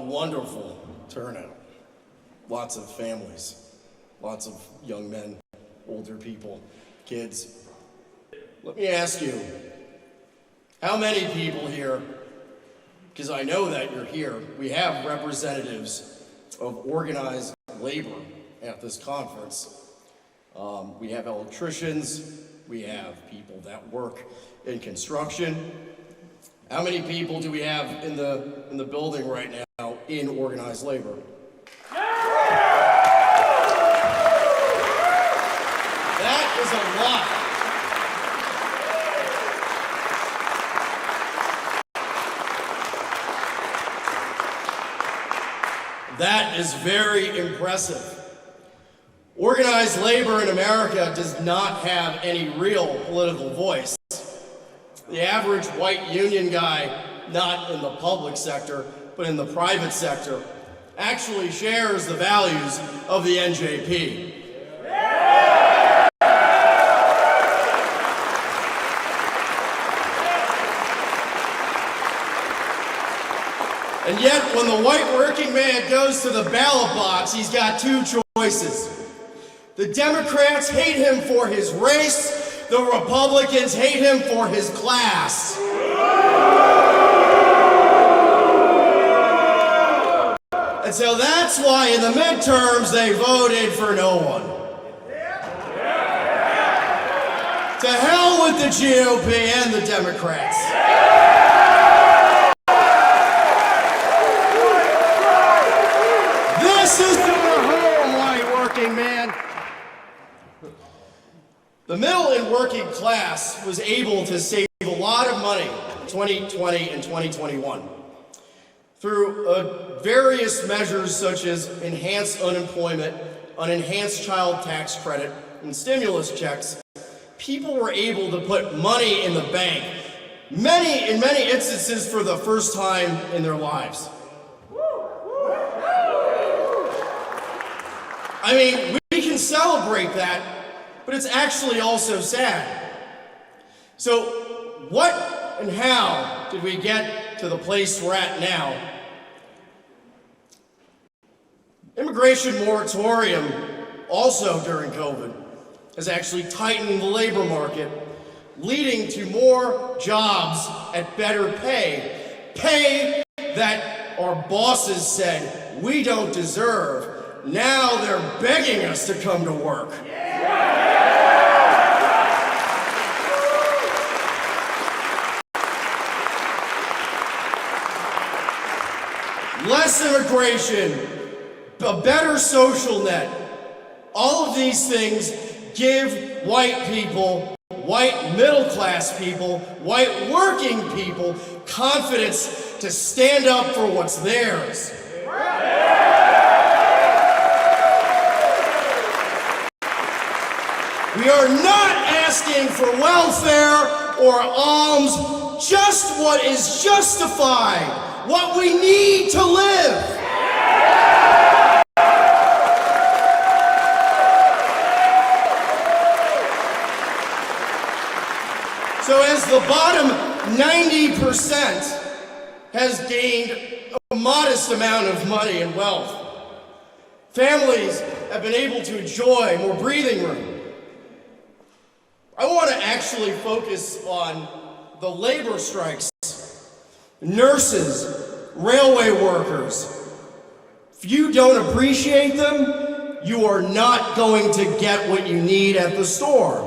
wonderful turnout. Lots of families, lots of young men, older people, kids. Let me ask you, how many people here, because I know that you're here, we have representatives of organized labor at this conference. We have electricians, we have people that work in construction. How many people do we have in the building right now in organized labor? That is a lot. That is very impressive. Organized labor in America does not have any real political voice. The average white union guy, not in the public sector, but in the private sector, actually shares the values of the NJP. And yet, when the white working man goes to the ballot box, he's got two choices. The Democrats hate him for his race, the Republicans hate him for his class. And so that's why in the midterms they voted for no one. To hell with the GOP and the Democrats. This is the home, white working man. The middle and working class was able to save a lot of money in 2020 and 2021 through various measures such as enhanced unemployment, an enhanced child tax credit, and stimulus checks. People were able to put money in the bank, in many instances for the first time in their lives. I mean, we can celebrate that, but it's actually also sad. So what and how did we get to the place we're at now? Immigration moratorium, also during COVID, has actually tightened the labor market, leading to more jobs at better pay that our bosses said we don't deserve. Now they're begging us to come to work. Less immigration, a better social net. All of these things give white people, white middle-class people, white working people confidence to stand up for what's theirs. We are not asking for welfare or alms, just what is justified, what we need to live. So as the bottom 90% has gained a modest amount of money and wealth, families have been able to enjoy more breathing room. I want to actually focus on the labor strikes, nurses, railway workers. If you don't appreciate them, you are not going to get what you need at the store.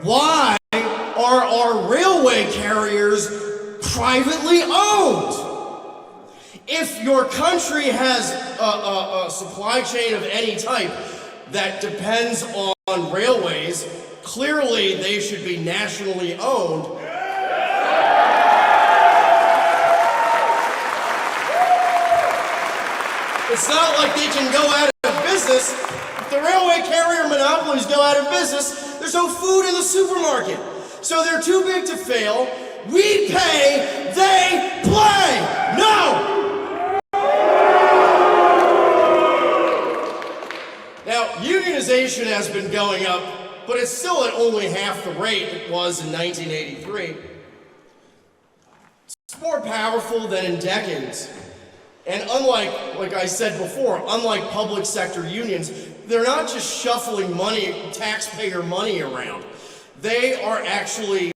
Why are our railway carriers privately owned? If your country has a supply chain of any type that depends on railways, clearly they should be nationally owned. It's not like they can go out of business. If the railway carrier monopolies go out of business, there's no food in the supermarket. So they're too big to fail. We pay, they play. No! Now, unionization has been going up, but it's still at only half the rate it was in 1983. It's more powerful than in decades. And like I said before, unlike public sector unions, they're not just shuffling money, taxpayer money around. They are actually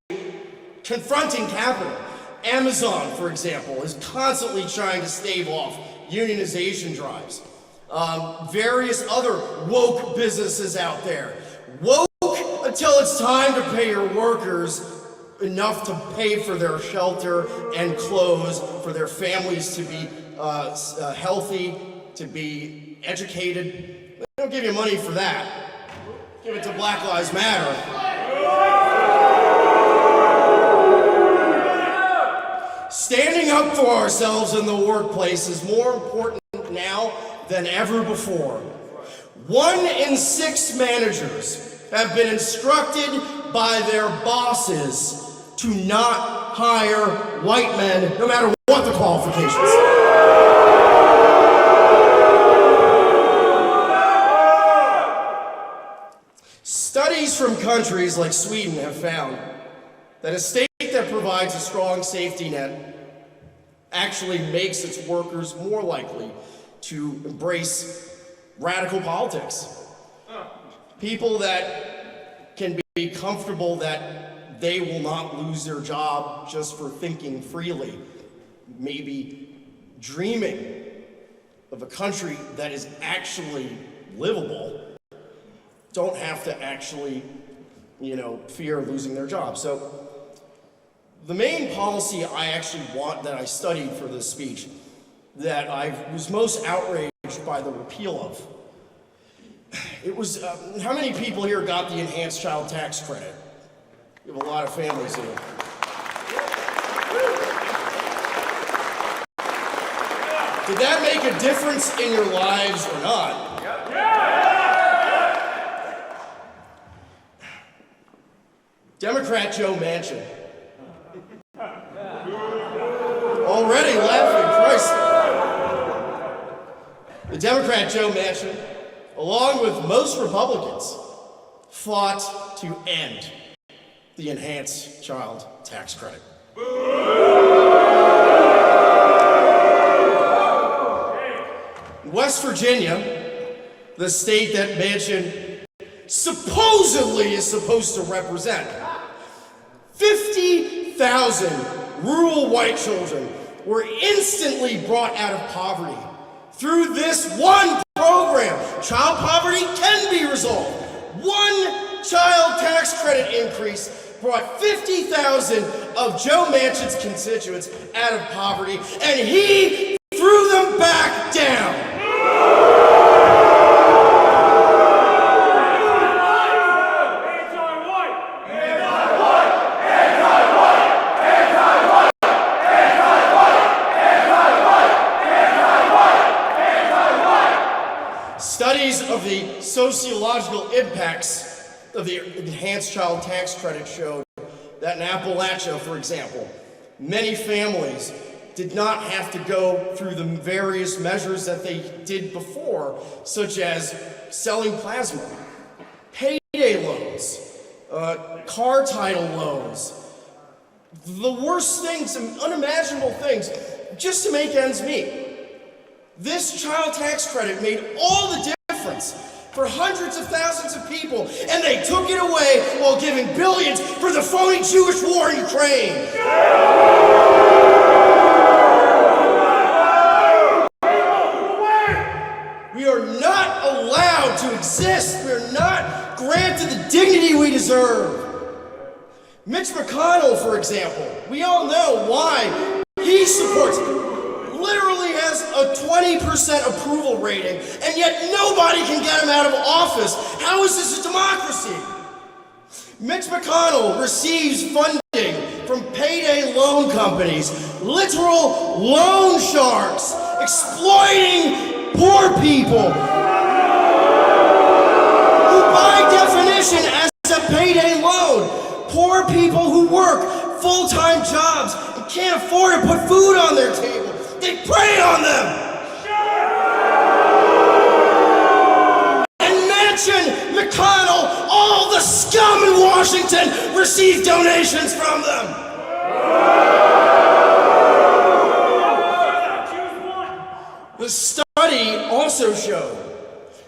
confronting capital. Amazon, for example, is constantly trying to stave off unionization drives. Various other woke businesses out there. Woke until it's time to pay your workers enough to pay for their shelter and clothes, for their families to be healthy, to be educated. They don't give you money for that. Give it to Black Lives Matter. Standing up for ourselves in the workplace is more important now than ever before. 1 in 6 managers have been instructed by their bosses to not hire white men, no matter what the qualifications. Studies from countries like Sweden have found that a state that provides a strong safety net actually makes its workers more likely to embrace radical politics. People that can be comfortable that they will not lose their job just for thinking freely, maybe dreaming of a country that is actually livable, don't have to actually, fear losing their job. So the main policy that I studied for this speech, that I was most outraged by the repeal of, it was, how many people here got the enhanced child tax credit? We have a lot of families here. Did that make a difference in your lives or not? Democrat Joe Manchin. Already laughing, Christ. The Democrat Joe Manchin, along with most Republicans, fought to end the enhanced child tax credit. West Virginia, the state that Manchin supposedly is supposed to represent, 50,000 rural white children were instantly brought out of poverty through this one program. Child poverty can be resolved. One child tax credit increase brought 50,000 of Joe Manchin's constituents out of poverty, and he threw them back down. Studies of the sociological impacts of the enhanced child tax credit showed that in Appalachia, for example, many families did not have to go through the various measures that they did before, such as selling plasma, payday loans, car title loans, the worst things, unimaginable things, just to make ends meet. This child tax credit made all the difference for hundreds of thousands of people, and they took it away while giving billions for the phony Jewish war in Ukraine. We are not allowed to exist. We are not granted the dignity we deserve. Mitch McConnell, for example, we all know why he supports it. Literally has a 20% approval rating, and yet nobody can get him out of office. How is this a democracy? Mitch McConnell receives funding from payday loan companies, literal loan sharks, exploiting poor people, who by definition as a payday loan, poor people who work full-time jobs and can't afford to put food on their table. They prey on them! And Manchin, McConnell, all the scum in Washington receive donations from them!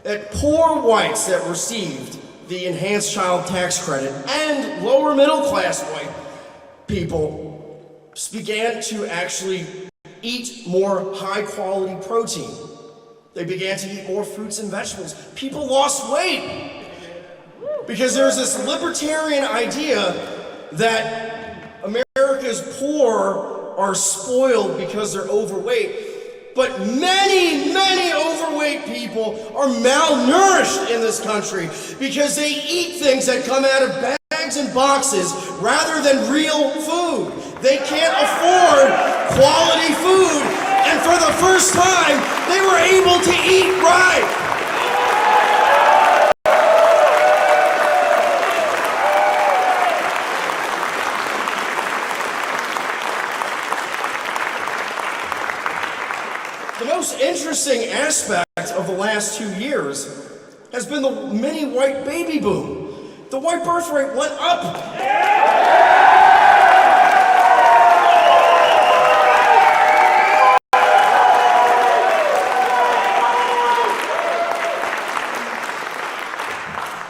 that poor whites that received the enhanced child tax credit and lower middle class white people began to actually eat more high quality protein. They began to eat more fruits and vegetables. People lost weight because there's this libertarian idea that America's poor are spoiled because they're overweight. But many, many overweight people are malnourished in this country because they eat things that come out of bags and boxes rather than real food. They can't afford quality food, and for the first time, they were able to eat right. The most interesting aspect of the last 2 years has been the mini white baby boom. The white birth rate went up.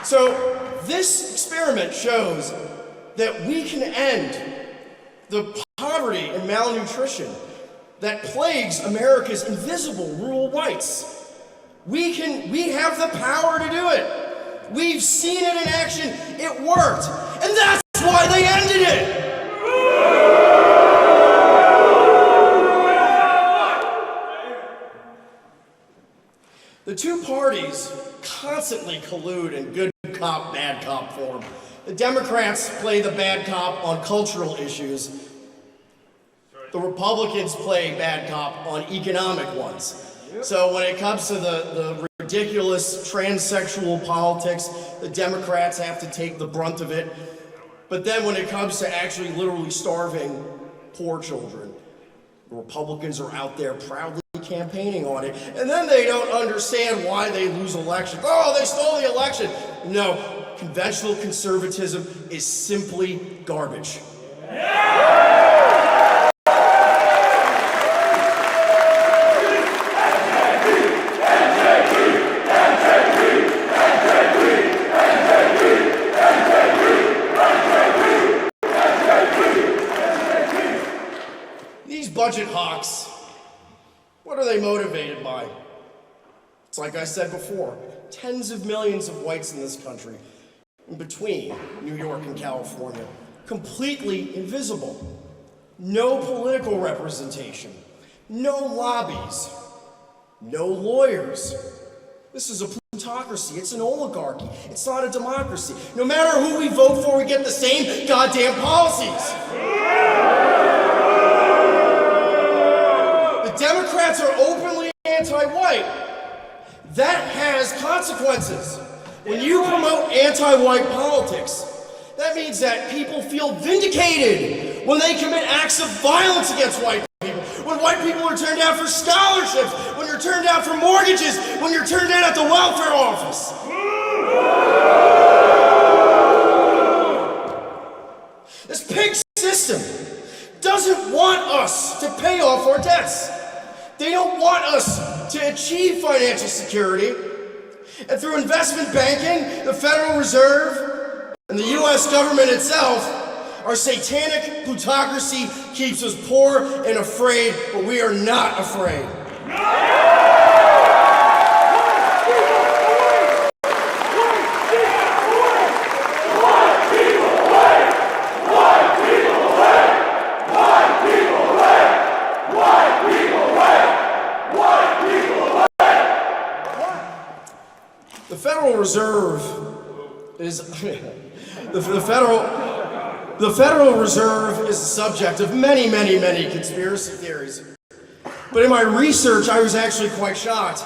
So this experiment shows that we can end the poverty and malnutrition that plagues America's invisible rural whites. We have the power to do it. We've seen it in action. It worked. And that's why they ended it. The two parties constantly collude in good cop, bad cop form. The Democrats play the bad cop on cultural issues. The Republicans play bad cop on economic ones. So when it comes to the ridiculous transsexual politics, the Democrats have to take the brunt of it. But then when it comes to actually literally starving poor children, the Republicans are out there proudly campaigning on it. And then they don't understand why they lose elections. Oh, they stole the election. No, conventional conservatism is simply garbage. Budget hawks, what are they motivated by? It's like I said before, tens of millions of whites in this country, in between New York and California, completely invisible. No political representation, no lobbies, no lawyers. This is a plutocracy, it's an oligarchy, it's not a democracy. No matter who we vote for, we get the same goddamn policies. Democrats are openly anti-white. That has consequences. When you promote anti-white politics, that means that people feel vindicated when they commit acts of violence against white people. When white people are turned down for scholarships, when you're turned down for mortgages, when you're turned down at the welfare office. This pig system doesn't want us to pay off our debts. They don't want us to achieve financial security. And through investment banking, the Federal Reserve, and the US government itself, our satanic plutocracy keeps us poor and afraid, but we are not afraid. The Federal Reserve is the Federal Reserve is the subject of many, many, many conspiracy theories. But in my research, I was actually quite shocked.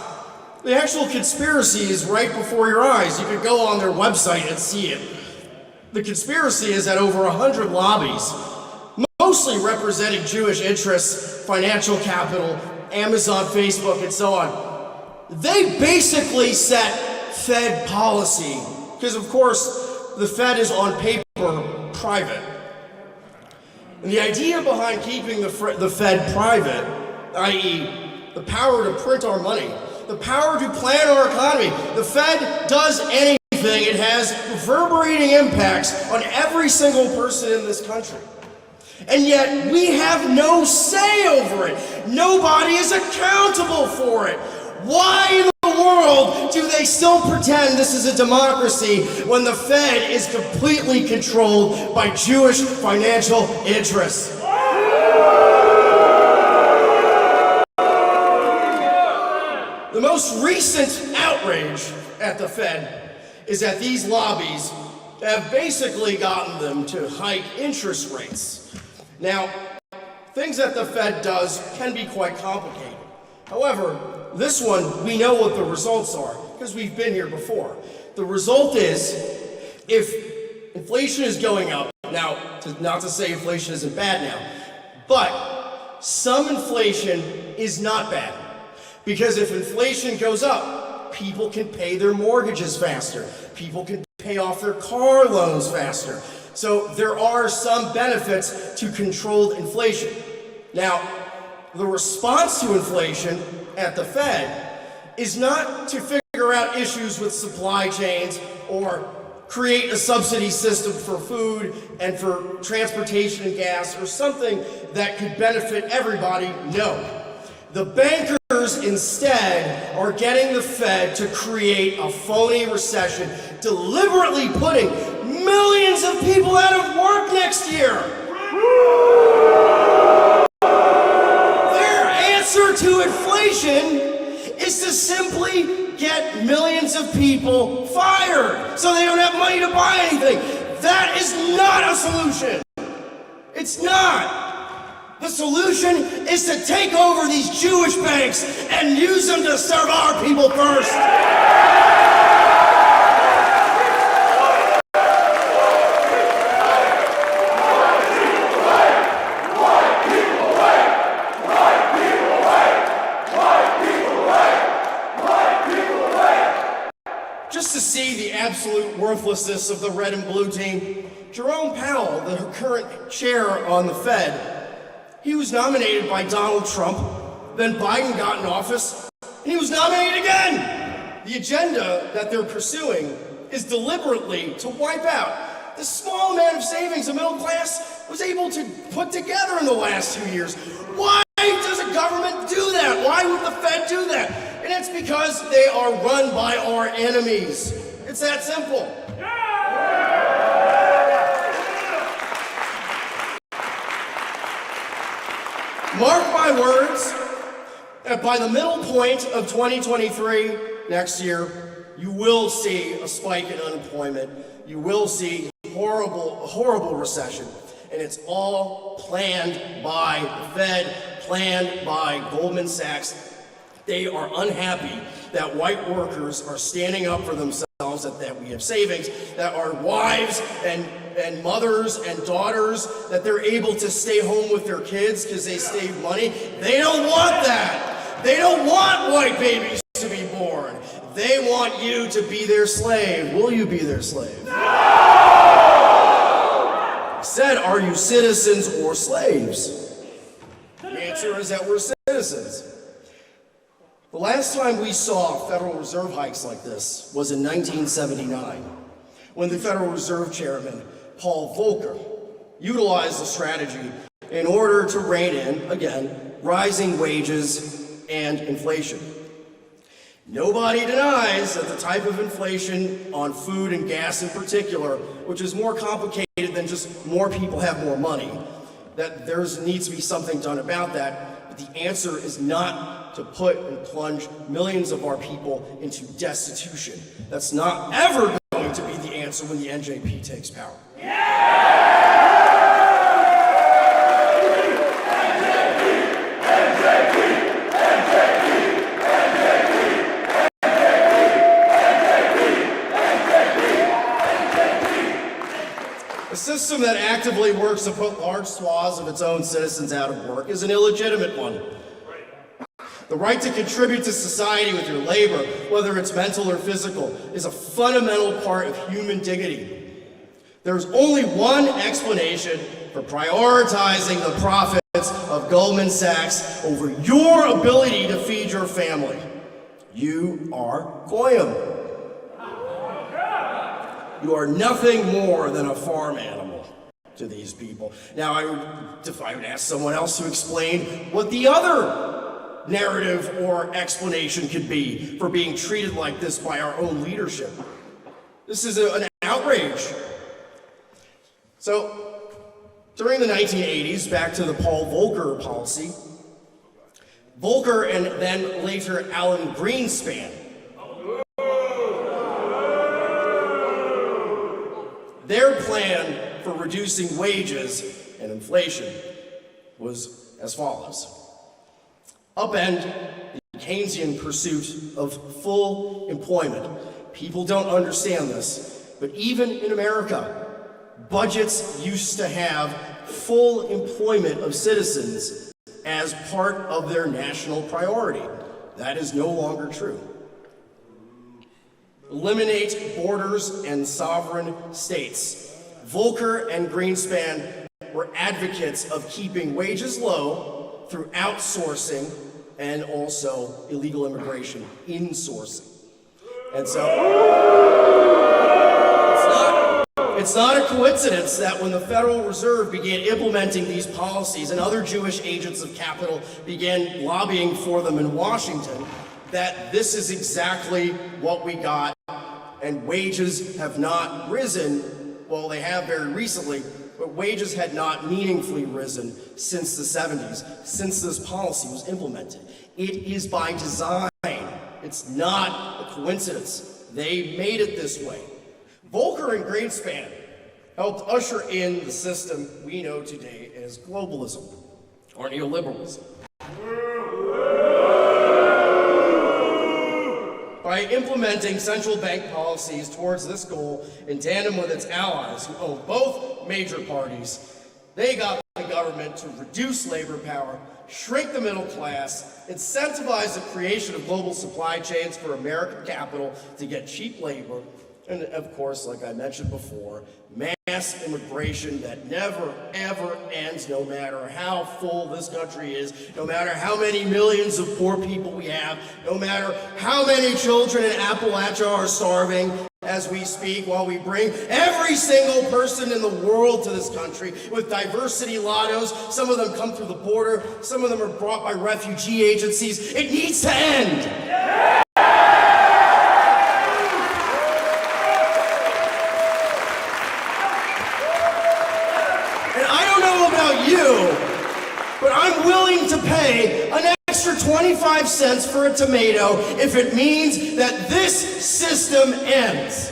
The actual conspiracy is right before your eyes. You could go on their website and see it. The conspiracy is that over 100 lobbies, mostly representing Jewish interests, financial capital, Amazon, Facebook, and so on, they basically set Fed policy, because of course the Fed is on paper private. And the idea behind keeping the Fed private, i.e. the power to print our money, the power to plan our economy. The Fed does anything. It has reverberating impacts on every single person in this country. And yet we have no say over it. Nobody is accountable for it. Why in the world do they still pretend this is a democracy when the Fed is completely controlled by Jewish financial interests? The most recent outrage at the Fed is that these lobbies have basically gotten them to hike interest rates. Now, things that the Fed does can be quite complicated. However, this one, we know what the results are because we've been here before. The result is, if inflation is going up, now, not to say inflation isn't bad now, but some inflation is not bad. Because if inflation goes up, people can pay their mortgages faster. People can pay off their car loans faster. So there are some benefits to controlled inflation. Now, the response to inflation at the Fed is not to figure out issues with supply chains or create a subsidy system for food and for transportation and gas or something that could benefit everybody. No. The bankers instead are getting the Fed to create a phony recession, deliberately putting millions of people out of work next year. Their answer to inflation is to simply get millions of people fired so they don't have money to buy anything. That is not a solution. It's not. The solution is to take over these Jewish banks and use them to serve our people first. Just to see the absolute worthlessness of the red and blue team, Jerome Powell, the current chair on the Fed, he was nominated by Donald Trump, then Biden got in office, and he was nominated again. The agenda that they're pursuing is deliberately to wipe out the small amount of savings the middle class was able to put together in the last 2 years. Why does a government do that? Why would the Fed do that? And it's because they are run by our enemies. It's that simple. Mark my words, by the middle point of 2023, next year, you will see a spike in unemployment. You will see a horrible recession. And it's all planned by the Fed, planned by Goldman Sachs. They are unhappy that white workers are standing up for themselves, that we have savings, that our wives and mothers and daughters, that they're able to stay home with their kids because they save money. They don't want that. They don't want white babies to be born. They want you to be their slave. Will you be their slave? No! I said, are you citizens or slaves? The answer is that we're citizens. The last time we saw Federal Reserve hikes like this was in 1979, when the Federal Reserve Chairman, Paul Volcker, utilized the strategy in order to rein in, again, rising wages and inflation. Nobody denies that the type of inflation on food and gas in particular, which is more complicated than just more people have more money, that there needs to be something done about that. But the answer is not to put and plunge millions of our people into destitution. That's not ever going to be the answer when the NJP takes power. A system that actively works to put large swaths of its own citizens out of work is an illegitimate one. The right to contribute to society with your labor, whether it's mental or physical, is a fundamental part of human dignity. There's only one explanation for prioritizing the profits of Goldman Sachs over your ability to feed your family. You are Goyim. You are nothing more than a farm animal to these people. Now, if I would ask someone else to explain what the other narrative or explanation could be for being treated like this by our own leadership. This is an outrage. So, during the 1980s, back to the Paul Volcker policy, Volcker and then later Alan Greenspan, their plan for reducing wages and inflation was as follows. Upend the Keynesian pursuit of full employment. People don't understand this, but even in America, budgets used to have full employment of citizens as part of their national priority. That is no longer true. Eliminate borders and sovereign states. Volcker and Greenspan were advocates of keeping wages low through outsourcing and also illegal immigration, insourcing. And so, it's not a coincidence that when the Federal Reserve began implementing these policies and other Jewish agents of capital began lobbying for them in Washington, that this is exactly what we got, and wages have not risen. Well, they have very recently, but wages had not meaningfully risen since the 70s, since this policy was implemented. It is by design. It's not a coincidence. They made it this way. Volcker and Greenspan helped usher in the system we know today as globalism or neoliberalism. By implementing central bank policies towards this goal in tandem with its allies who own both major parties, they got the government to reduce labor power, shrink the middle class, incentivize the creation of global supply chains for American capital to get cheap labor, and of course, like I mentioned before, mass immigration that never, ever ends, no matter how full this country is, no matter how many millions of poor people we have, no matter how many children in Appalachia are starving as we speak, while we bring every single person in the world to this country with diversity lottos. Some of them come through the border, some of them are brought by refugee agencies. It needs to end. But I'm willing to pay an extra 25 cents for a tomato if it means that this system ends.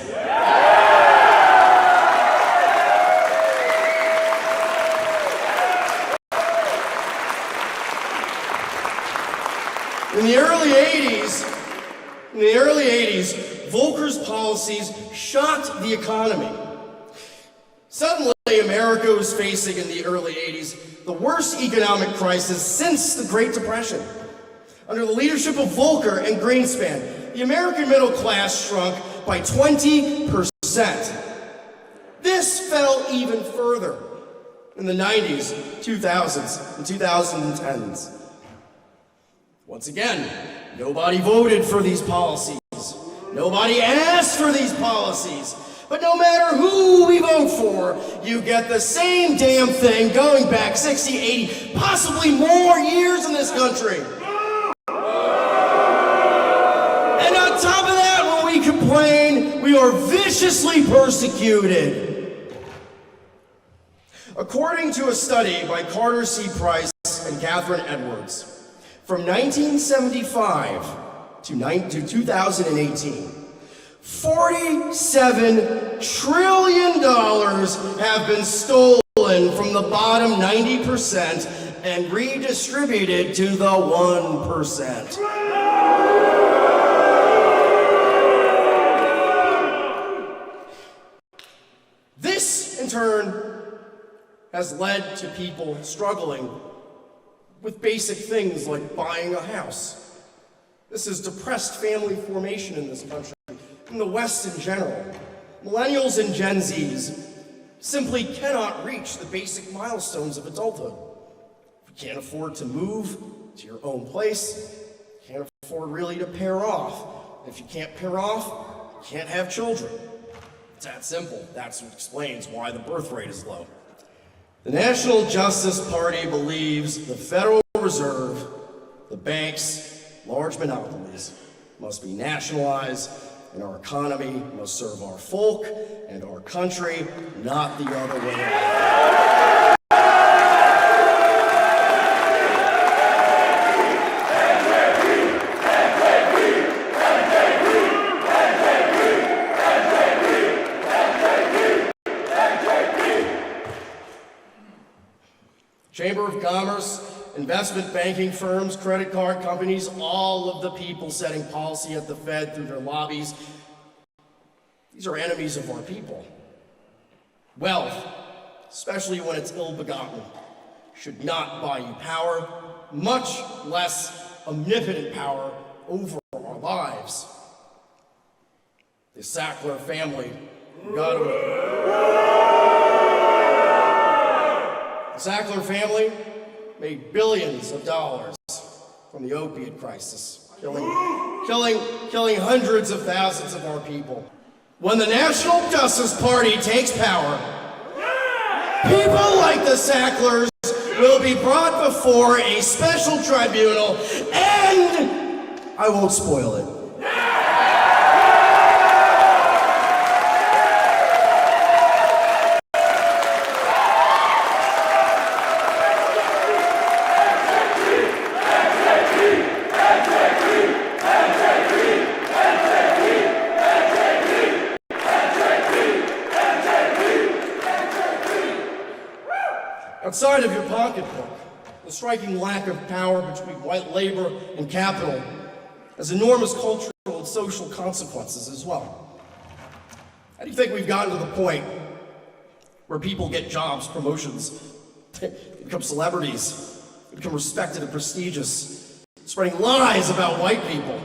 In the early 80s, Volcker's policies shocked the economy. Suddenly, America was facing in the early 80s the worst economic crisis since the Great Depression. Under the leadership of Volcker and Greenspan, the American middle class shrunk by 20%. This fell even further in the 90s, 2000s, and 2010s. Once again, nobody voted for these policies. Nobody asked for these policies. But no matter who we vote for, you get the same damn thing going back 60, 80, possibly more years in this country. And on top of that, when we complain, we are viciously persecuted. According to a study by Carter C. Price and Catherine Edwards, from 1975 to 2018, $47 trillion have been stolen from the bottom 90% and redistributed to the 1%. This, in turn, has led to people struggling with basic things like buying a house. This has depressed family formation in this country. In the West in general, millennials and Gen Zs simply cannot reach the basic milestones of adulthood. If you can't afford to move to your own place, can't afford really to pair off. If you can't pair off, you can't have children. It's that simple. That's what explains why the birth rate is low. The National Justice Party believes the Federal Reserve, the banks, large monopolies, must be nationalized, and our economy must serve our folk and our country, not the other way around. Chamber of Commerce, investment banking firms, credit card companies, all of the people setting policy at the Fed through their lobbies, these are enemies of our people. Wealth, especially when it's ill-begotten, should not buy you power, much less omnipotent power over our lives. The Sackler family, the Sackler family made billions of dollars from the opiate crisis, killing hundreds of thousands of our people. When the National Justice Party takes power, people like the Sacklers will be brought before a special tribunal, and I won't spoil it. Outside of your pocketbook, the striking lack of power between white labor and capital has enormous cultural and social consequences as well. How do you think we've gotten to the point where people get jobs, promotions, they become celebrities, they become respected and prestigious, spreading lies about white people?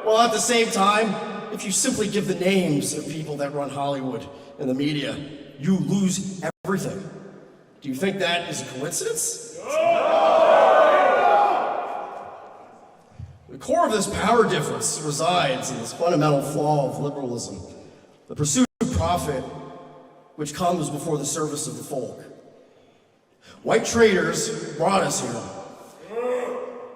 Well, at the same time, if you simply give the names of people that run Hollywood and the media, you lose everything. Do you think that is a coincidence? The core of this power difference resides in this fundamental flaw of liberalism, the pursuit of profit, which comes before the service of the folk. White traders brought us here.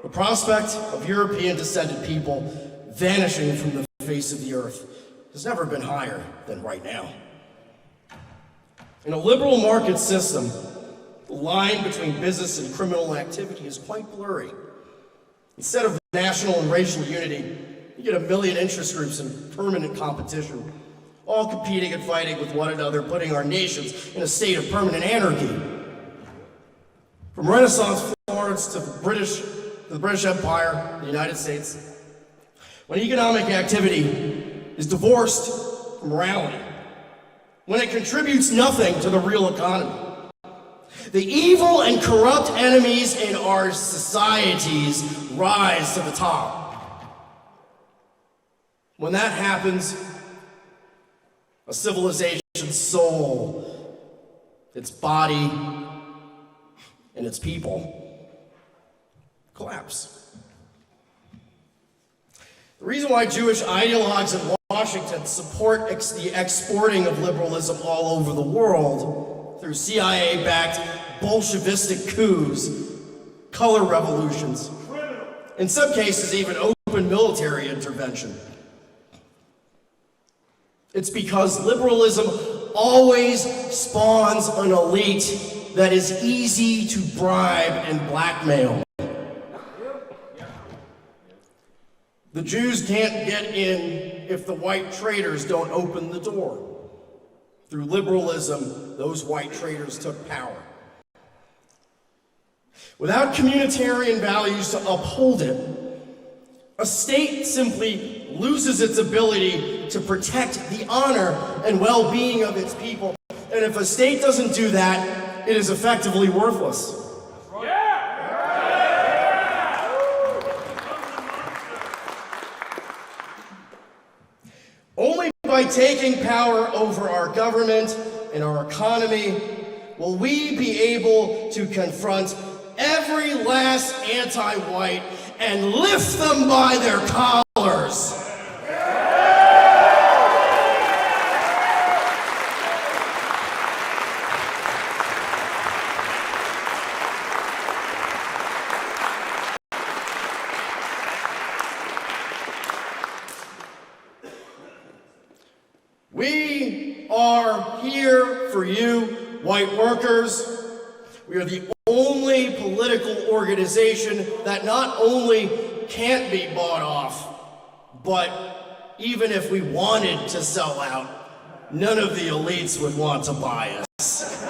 The prospect of European-descended people vanishing from the face of the earth has never been higher than right now. In a liberal market system, the line between business and criminal activity is quite blurry. Instead of national and racial unity, you get a million interest groups in permanent competition, all competing and fighting with one another, putting our nations in a state of permanent anarchy. From Renaissance Florence to the British Empire, the United States, when economic activity is divorced from morality, when it contributes nothing to the real economy, the evil and corrupt enemies in our societies rise to the top. When that happens, a civilization's soul, its body, and its people collapse. The reason why Jewish ideologues in Washington support the exporting of liberalism all over the world through CIA-backed Bolshevistic coups, color revolutions, in some cases even open military intervention. It's because liberalism always spawns an elite that is easy to bribe and blackmail. The Jews can't get in if the white traders don't open the door. Through liberalism, those white traders took power. Without communitarian values to uphold it, a state simply loses its ability to protect the honor and well-being of its people. And if a state doesn't do that, it is effectively worthless. Only by taking power over our government and our economy will we be able to confront every last anti-white and lift them by their collars. We are here for you, white workers. We are the only political organization that not only can't be bought off, but even if we wanted to sell out, none of the elites would want to buy us.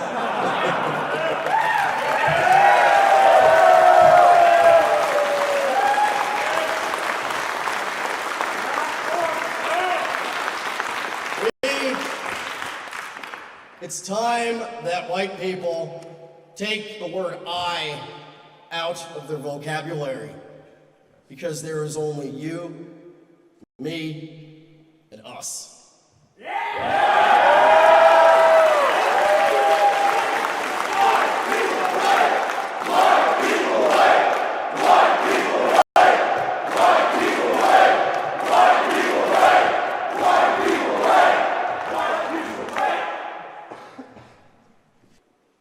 It's time that white people take the word I out of their vocabulary, because there is only you, me, and us.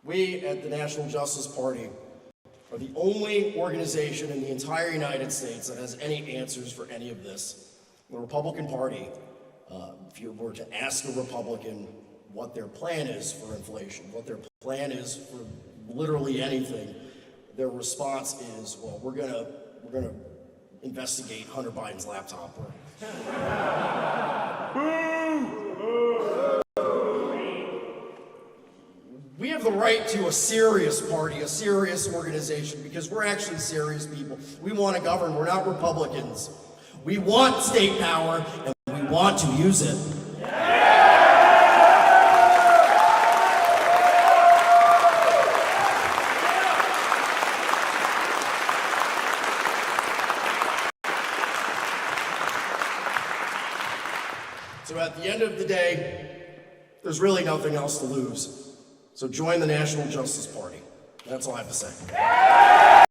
We at the National Justice Party are the only organization in the entire United States that has any answers for any of this. The Republican Party, if you were to ask a Republican what their plan is for inflation, what their plan is for literally anything, their response is, well, we're gonna investigate Hunter Biden's laptop. We have the right to a serious party, a serious organization, because we're actually serious people. We want to govern. We're not Republicans. We want state power, and we want to use it. So at the end of the day, there's really nothing else to lose. So join the National Justice Party. That's all I have to say.